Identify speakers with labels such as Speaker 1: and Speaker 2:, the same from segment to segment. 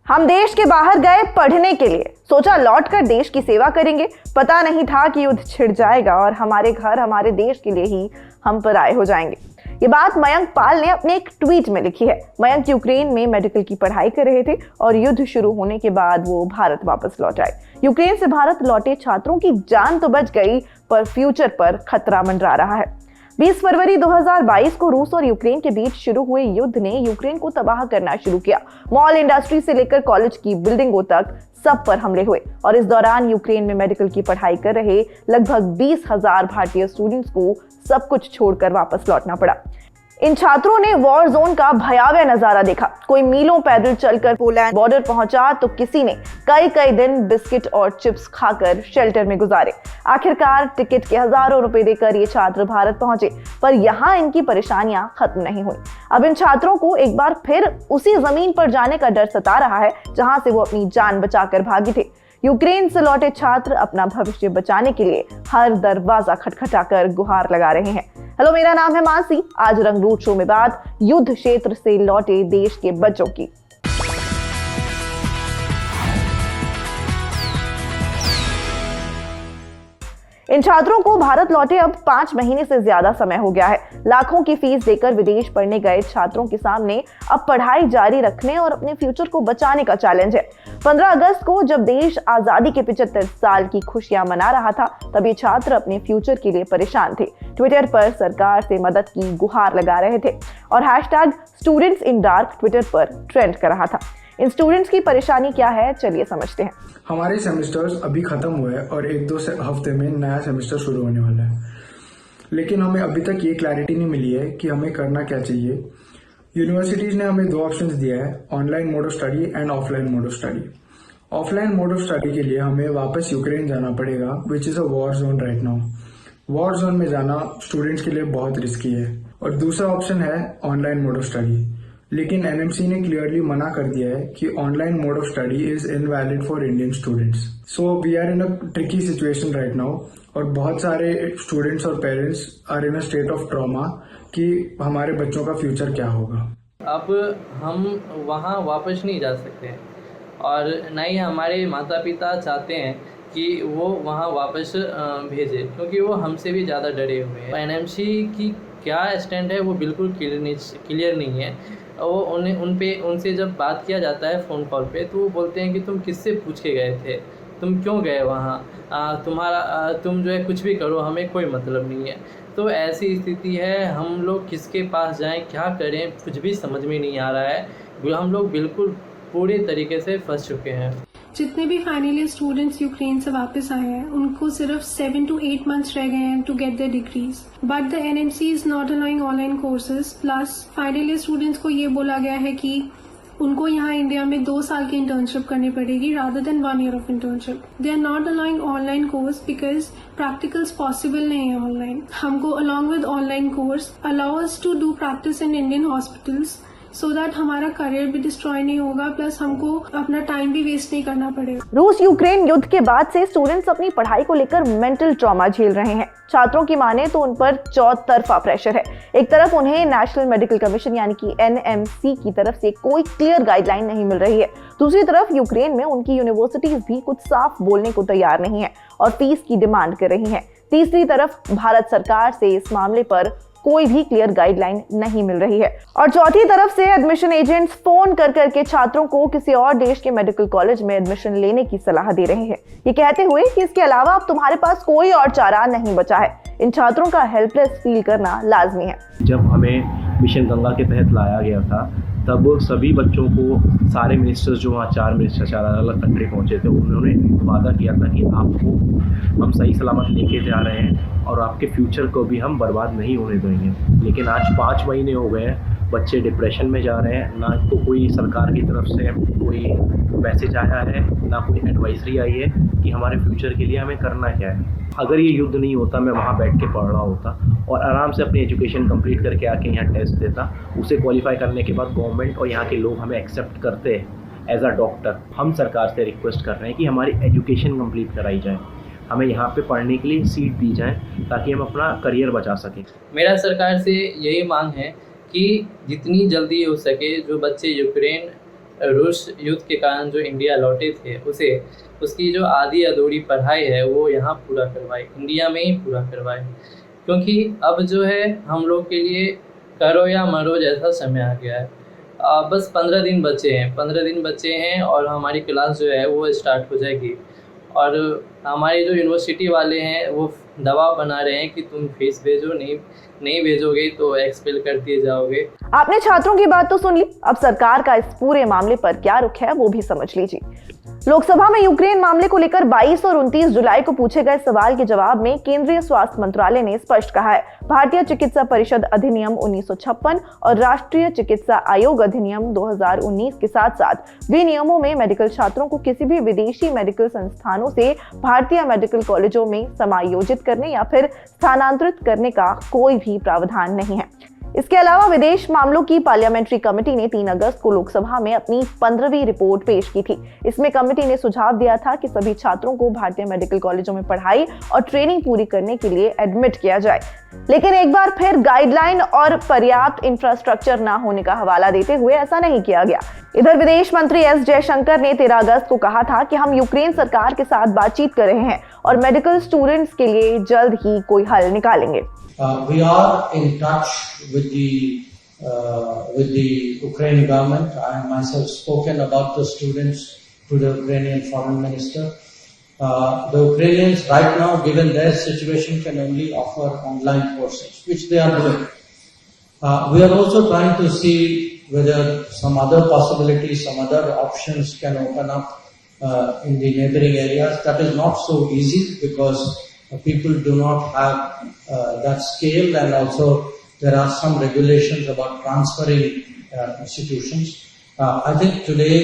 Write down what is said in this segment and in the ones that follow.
Speaker 1: हम देश के बाहर गए पढ़ने के लिए, सोचा लौटकर देश की सेवा करेंगे। पता नहीं था कि युद्ध छिड़ जाएगा और हमारे घर हमारे देश के लिए ही हम पराए हो जाएंगे। ये बात मयंक पाल ने अपने एक ट्वीट में लिखी है। मयंक यूक्रेन में मेडिकल की पढ़ाई कर रहे थे और युद्ध शुरू होने के बाद वो भारत वापस लौट आए। यूक्रेन से भारत लौटे छात्रों की जान तो बच गई, पर फ्यूचर पर खतरा मंडरा रहा है। 20 फरवरी 2022 को रूस और यूक्रेन के बीच शुरू हुए युद्ध ने यूक्रेन को तबाह करना शुरू किया। मॉल इंडस्ट्री से लेकर कॉलेज की बिल्डिंगों तक सब पर हमले हुए और इस दौरान यूक्रेन में मेडिकल की पढ़ाई कर रहे लगभग 20,000 भारतीय स्टूडेंट्स को सब कुछ छोड़कर वापस लौटना पड़ा। इन छात्रों ने वॉर जोन का भयावह नजारा देखा। कोई मीलों पैदल चलकर पोलैंड बॉर्डर पहुंचा तो किसी ने कई दिन बिस्किट और चिप्स खाकर शेल्टर में गुजारे। आखिरकार टिकट के हजारों रुपए देकर ये छात्र भारत पहुंचे, पर यहाँ इनकी परेशानियां खत्म नहीं हुई। अब इन छात्रों को एक बार फिर उसी जमीन पर जाने का डर सता रहा है जहां से वो अपनी जान बचाकर भागे थे। यूक्रेन से लौटे छात्र अपना भविष्य बचाने के लिए हर दरवाजा खटखटाकर गुहार लगा रहे हैं। हेलो, मेरा नाम है मानसी। आज रंगरूट शो में बात युद्ध क्षेत्र से लौटे देश के बच्चों की। इन छात्रों को भारत लौटे अब 5 महीने से ज्यादा समय हो गया है। लाखों की फीस देकर विदेश पढ़ने गए छात्रों के सामने अब पढ़ाई जारी रखने और अपने फ्यूचर को बचाने का चैलेंज है। 15 अगस्त को जब देश आजादी के 75 साल की खुशियां मना रहा था, तब ये छात्र अपने फ्यूचर के लिए परेशान थे। ट्विटर पर सरकार से मदद की गुहार लगा रहे थे और #StudentsInDark ट्विटर पर ट्रेंड कर रहा था। इन स्टूडेंट्स की परेशानी क्या है, चलिए समझते हैं।
Speaker 2: हमारे सेमेस्टर्स अभी खत्म हुए हैं और 1-2 हफ्ते में नया सेमेस्टर शुरू होने वाला है, लेकिन हमें अभी तक ये क्लैरिटी नहीं मिली है कि हमें करना क्या चाहिए। यूनिवर्सिटीज ने हमें 2 ऑप्शंस दिया है, online mode of study and offline mode of study. Offline mode of study के लिए हमें वापस यूक्रेन जाना पड़ेगा, which is a war zone right now. War zone में जाना स्टूडेंट्स के लिए बहुत रिस्की है। और दूसरा ऑप्शन है ऑनलाइन मोड ऑफ स्टडी, लेकिन एनएमसी ने क्लियरली मना कर दिया है कि online mode of study is invalid for Indian students. So we are in a tricky situation right now और बहुत सारे स्टूडेंट्स और parents are in a state of trauma कि हमारे बच्चों का फ्यूचर क्या होगा।
Speaker 3: अब हम वहाँ वापस नहीं जा सकते और न ही हमारे माता पिता चाहते हैं कि वो वहाँ वापस भेजें, क्योंकि वो हमसे भी ज़्यादा डरे हुए हैं। एनएमसी की क्या स्टैंड है वो बिल्कुल क्लियर नहीं है। वो उनसे जब बात किया जाता है फ़ोन कॉल पे, तो वो बोलते हैं कि तुम किससे पूछ के गए थे, तुम क्यों गए वहाँ, तुम जो है कुछ भी करो, हमें कोई मतलब नहीं है। तो ऐसी स्थिति है, हम लोग किसके पास जाएं, क्या करें, कुछ भी समझ में नहीं आ रहा है। हम लोग बिल्कुल पूरे तरीके से फंस चुके हैं।
Speaker 4: जितने भी फाइनली स्टूडेंट्स यूक्रेन से वापस आए हैं, उनको सिर्फ 7 to 8 months रह गए हैं to get their degrees, but the NMC is not allowing online courses. Plus finally students को ये बोला गया है कि उनको यहाँ इंडिया में 2 साल की इंटर्नशिप करनी पड़ेगी rather than 1 year of internship. They are not allowing online course because practicals possible नहीं है ऑनलाइन। हमको along with online course allow us to do practice in Indian hospitals so that हमारा career भी destroy नहीं होगा, plus हमको अपना time भी वेस्ट नहीं करना पड़ेगा।
Speaker 1: रूस यूक्रेन युद्ध के बाद से स्टूडेंट्स अपनी पढ़ाई को लेकर मेंटल ट्रॉमा झेल रहे हैं। छात्रों की माने तो उन पर चौतरफा प्रेशर है। एक तरफ उन्हें नेशनल मेडिकल कमीशन यानी कि एनएमसी की तरफ से कोई क्लियर गाइडलाइन नहीं मिल रही है। दूसरी तरफ यूक्रेन में उनकी यूनिवर्सिटीज भी कुछ साफ बोलने को तैयार नहीं है और फीस की डिमांड कर रही है। तीसरी तरफ भारत सरकार से इस मामले पर कोई भी क्लियर गाइडलाइन नहीं मिल रही है और चौथी तरफ से एडमिशन एजेंट्स फोन कर करके छात्रों को किसी और देश के मेडिकल कॉलेज में एडमिशन लेने की सलाह दे रहे हैं, ये कहते हुए कि इसके अलावा अब तुम्हारे पास कोई और चारा नहीं बचा है। इन छात्रों का हेल्पलेस फील करना लाजमी है।
Speaker 5: जब हमें मिशन गंगा के तहत लाया गया था, तब सभी बच्चों को सारे मिनिस्टर्स जो वहाँ 4 मिनिस्टर 4 अलग कंट्री पहुँचे थे, उन्होंने वादा किया था कि आपको हम सही सलामत लेके जा रहे हैं और आपके फ्यूचर को भी हम बर्बाद नहीं होने देंगे। लेकिन आज 5 महीने हो गए हैं, बच्चे डिप्रेशन में जा रहे हैं। ना तो कोई सरकार की तरफ से कोई मैसेज आया है, ना कोई एडवाइजरी आई है कि हमारे फ्यूचर के लिए हमें करना क्या है। अगर ये युद्ध नहीं होता, मैं वहाँ बैठ के पढ़ रहा होता और आराम से अपनी एजुकेशन कंप्लीट करके आके यहाँ टेस्ट देता। उसे क्वालिफाई करने के बाद गवर्नमेंट और यहाँ के लोग हमें एक्सेप्ट करते हैं एज अ डॉक्टर। हम सरकार से रिक्वेस्ट कर रहे हैं कि हमारी एजुकेशन कंप्लीट कराई जाए, हमें यहाँ पे पढ़ने के लिए सीट दी जाए ताकि हम अपना करियर बचा सकें।
Speaker 3: मेरा सरकार से यही मांग है कि जितनी जल्दी हो सके जो बच्चे यूक्रेन रूस युद्ध के कारण जो इंडिया लौटे थे उसकी जो आधी अधूरी पढ़ाई है वो यहाँ पूरा करवाए, इंडिया में ही पूरा करवाए। क्योंकि अब जो है हम लोग के लिए करो या मरो जैसा समय आ गया है। बस 15 दिन बचे हैं और हमारी क्लास जो है वो स्टार्ट हो जाएगी। और हमारे जो यूनिवर्सिटी वाले हैं वो दबाव बना रहे हैं कि तुम फीस भेजो, नहीं भेजोगे तो एक्सपेल कर दिए जाओगे।
Speaker 1: आपने छात्रों की बात तो सुन ली, अब सरकार का इस पूरे मामले पर क्या रुख है वो भी समझ लीजिए। लोकसभा में यूक्रेन मामले को लेकर 22 और 29 जुलाई को पूछे गए सवाल के जवाब में केंद्रीय स्वास्थ्य मंत्रालय ने स्पष्ट कहा है, भारतीय चिकित्सा परिषद अधिनियम 1956 और राष्ट्रीय चिकित्सा आयोग अधिनियम 2019 के साथ साथ विनियमों में मेडिकल छात्रों को किसी भी विदेशी मेडिकल संस्थानों से भारतीय मेडिकल कॉलेजों में समायोजित करने या फिर स्थानांतरित करने का कोई भी प्रावधान नहीं है। इसके अलावा विदेश मामलों की पार्लियामेंट्री कमेटी ने 3 अगस्त को लोकसभा में अपनी 15वीं रिपोर्ट पेश की थी। इसमें कमेटी ने सुझाव दिया था कि सभी छात्रों को भारतीय मेडिकल कॉलेजों में पढ़ाई और ट्रेनिंग पूरी करने के लिए एडमिट किया जाए, लेकिन एक बार फिर गाइडलाइन और पर्याप्त इंफ्रास्ट्रक्चर न होने का हवाला देते हुए ऐसा नहीं किया गया। इधर विदेश मंत्री एस जयशंकर ने 13 अगस्त को कहा था कि हम यूक्रेन सरकार के साथ बातचीत कर रहे हैं और मेडिकल स्टूडेंट्स के लिए जल्द ही कोई हल निकालेंगे।
Speaker 6: We are in touch with the Ukraine government. I myself spoken about the students to the Ukrainian foreign minister. The Ukrainians right now, given their situation, can only offer online courses, which they are doing. We are also trying to see whether some other possibilities, some other options can open up in the neighboring areas. That is not so easy because people do not have that scale, and also there are some regulations about transferring institutions. I think today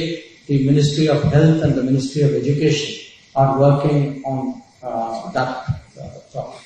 Speaker 6: the Ministry of Health and the Ministry of Education are working on that problem.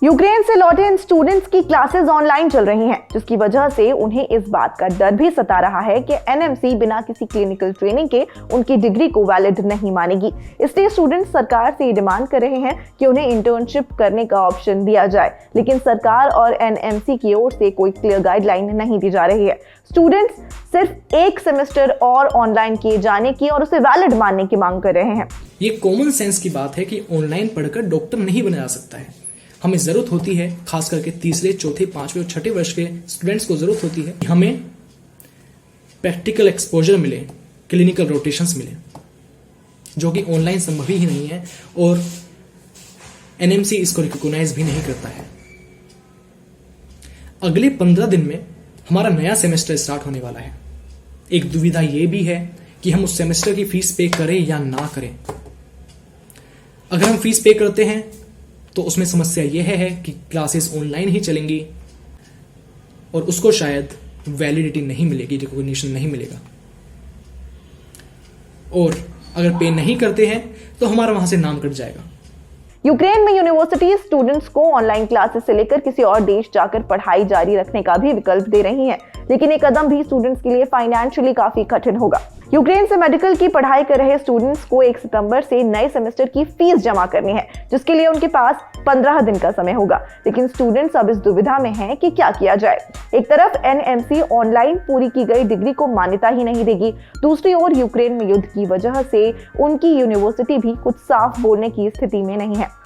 Speaker 1: Ukraine से लौटे इन students की classes online चल रही हैं, जिसकी वजह से उन्हें इस बात का डर भी सता रहा है कि एनएमसी बिना किसी क्लिनिकल ट्रेनिंग के उनकी डिग्री को वैलिड नहीं मानेगी। इसलिए स्टूडेंट्स सरकार से डिमांड कर रहे हैं कि उन्हें इंटर्नशिप करने का ऑप्शन दिया जाए, लेकिन सरकार और एनएमसी की ओर से कोई क्लियर गाइडलाइन नहीं दी जा रही है। स्टूडेंट्स सिर्फ एक सेमेस्टर और ऑनलाइन किए जाने की और उसे वैलिड मानने की मांग कर रहे हैं।
Speaker 7: ये कॉमन सेंस की बात है कि ऑनलाइन पढ़कर डॉक्टर नहीं बना जा सकता है। हमें ज़रूरत होती है, खास करके तीसरे, चौथे, 5वें और 6ठे वर्ष के स्टूडेंट्स को ज़रूरत होती है कि हमें प्रैक्टिकल एक्सपोजर मिले, क्लिनिकल रोटेशंस मिले, जो कि ऑनलाइन संभव ही नहीं है और एनएमसी इसको रिकॉग्नाइज भी नहीं करता है। अगले 15 दिन में हमारा नया सेमेस्टर स्टार्ट होने वाला है। एक दुविधा ये भी है कि हम उस सेमेस्टर की फीस पे करें या ना करें। अगर हम फीस पे करते हैं तो उसमें समस्या यह है कि क्लासेस ऑनलाइन ही चलेंगी और उसको शायद वैलिडिटी नहीं मिलेगी, रिकॉग्निशन नहीं मिलेगा। और अगर पे नहीं करते हैं तो हमारा वहां से नाम कट जाएगा।
Speaker 1: यूक्रेन में यूनिवर्सिटी स्टूडेंट्स को ऑनलाइन क्लासेस से लेकर किसी और देश जाकर पढ़ाई जारी रखने का भी विकल्प दे रही हैं, लेकिन ये कदम भी स्टूडेंट्स के लिए फाइनेंशियली काफी कठिन होगा। यूक्रेन से मेडिकल की पढ़ाई कर रहे स्टूडेंट्स को 1 सितंबर से नए सेमेस्टर की फीस जमा करनी है, जिसके लिए उनके पास 15 दिन का समय होगा। लेकिन स्टूडेंट्स अब इस दुविधा में हैं कि क्या किया जाए। एक तरफ एनएमसी ऑनलाइन पूरी की गई डिग्री को मान्यता ही नहीं देगी, दूसरी ओर यूक्रेन में युद्ध की वजह से उनकी यूनिवर्सिटी भी कुछ साफ बोलने की स्थिति में नहीं है।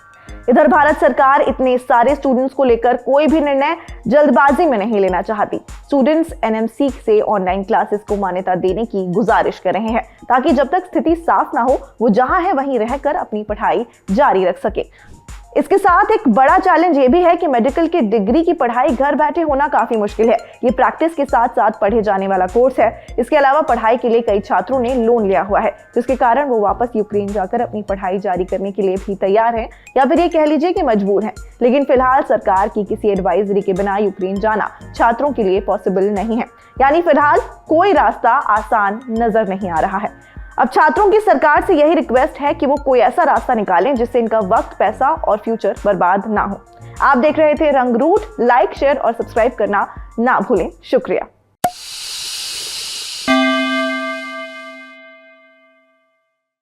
Speaker 1: इधर भारत सरकार इतने सारे स्टूडेंट्स को लेकर कोई भी निर्णय जल्दबाजी में नहीं लेना चाहती। स्टूडेंट्स एनएमसी से ऑनलाइन क्लासेस को मान्यता देने की गुजारिश कर रहे हैं, ताकि जब तक स्थिति साफ ना हो वो जहां है वहीं रहकर अपनी पढ़ाई जारी रख सके। इसके साथ एक बड़ा चैलेंज ये भी है कि मेडिकल की डिग्री की पढ़ाई घर बैठे होना काफी मुश्किल है। ये प्रैक्टिस के साथ साथ पढ़े जाने वाला कोर्स है। इसके अलावा पढ़ाई के लिए कई छात्रों ने लोन लिया हुआ है, जिसके कारण वो वापस यूक्रेन जाकर अपनी पढ़ाई जारी करने के लिए भी तैयार हैं, या फिर ये कह लीजिए कि मजबूर हैं। लेकिन फिलहाल सरकार की किसी एडवाइजरी के बिना यूक्रेन जाना छात्रों के लिए पॉसिबल नहीं है, यानी फिलहाल कोई रास्ता आसान नजर नहीं आ रहा है। अब छात्रों की सरकार से यही रिक्वेस्ट है कि वो कोई ऐसा रास्ता निकालें जिससे इनका वक्त, पैसा और फ्यूचर बर्बाद ना हो। आप देख रहे थे रंगरूट। लाइक, शेयर और सब्सक्राइब करना ना भूलें। शुक्रिया।